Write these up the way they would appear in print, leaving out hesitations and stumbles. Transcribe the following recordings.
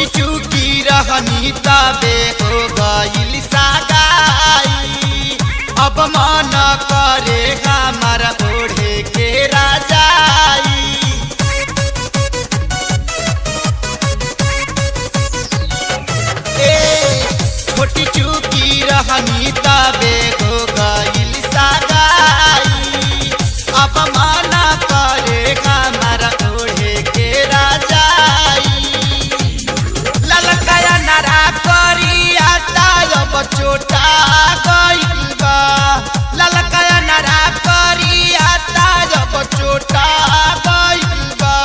छोटी चूकी रहनी तबे हो गइल सगाई। अब मन करे हमारा ओढ़े के राजाई। छोटी चूकी रहनी तबे हो गइल सगाई। अब मन करे हमारा ओढ़े के राजाई। ललकाया नारा करिया तायब चोटा गइल बा। ललकाया नारा करिया तायब चोटा गइल बा।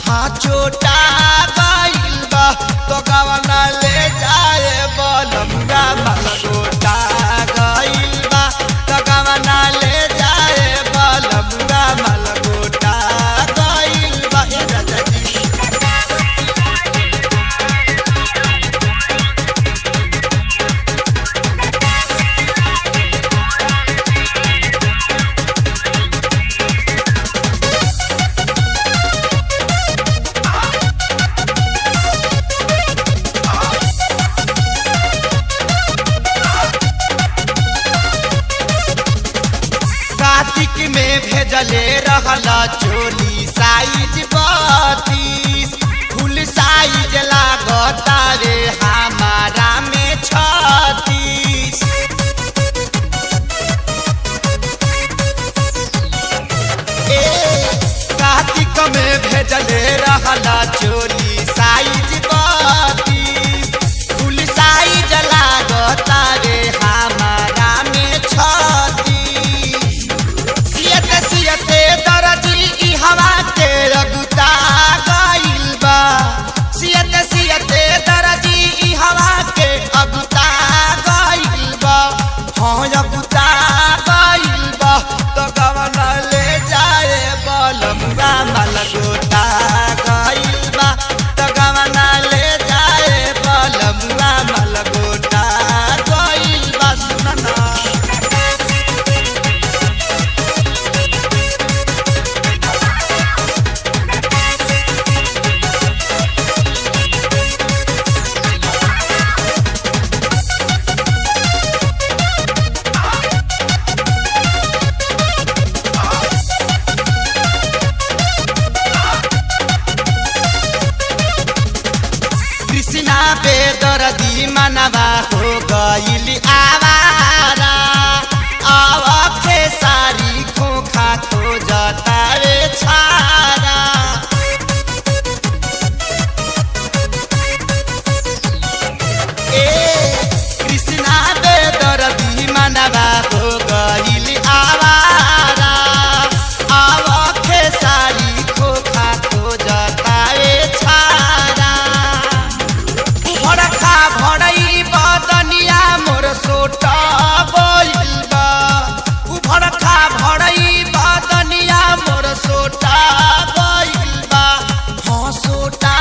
हाँ चोटा गइल बा। तो गवना ले जाए बलमुआ मलगोटा गइल बा। तो गवना ले जाए बलमुआ मलगोटा गइल बा। राजा जी कार्तिक में भेजले रहला चोली साइज 32। फुल साइज लागता रे हमारा में 36। कार्तिक में भेजले रहला चोली साइज 32। फुल साइज लागता रे हमारा में 36। सियते दरजी ई हवा के रगुता गइल बा। सियते दरजी ई हवा के अगुता गइल बा। हाँ अगुता गइल बा। तो गवना ले जाए बलमुआ मलगोटा गइल बा। तो गवना ले जाए बलमुआ मलगोटा गइल बा। सुन ना कृष्णा बेदर्दी मनवा हो गइल आवारा। अब खेसारी खोखा खोजता रे छारा। कृष्णा बेदर्दी मनवा हो गइल आवारा। अब खेसारी खोखा खोजता रे छारा। भड़का भड़ई बदनिया मोर सोटा गइल बा। उ भड़का भड़ई बदनिया मोर सोटा गइल बा। हाँ सोटा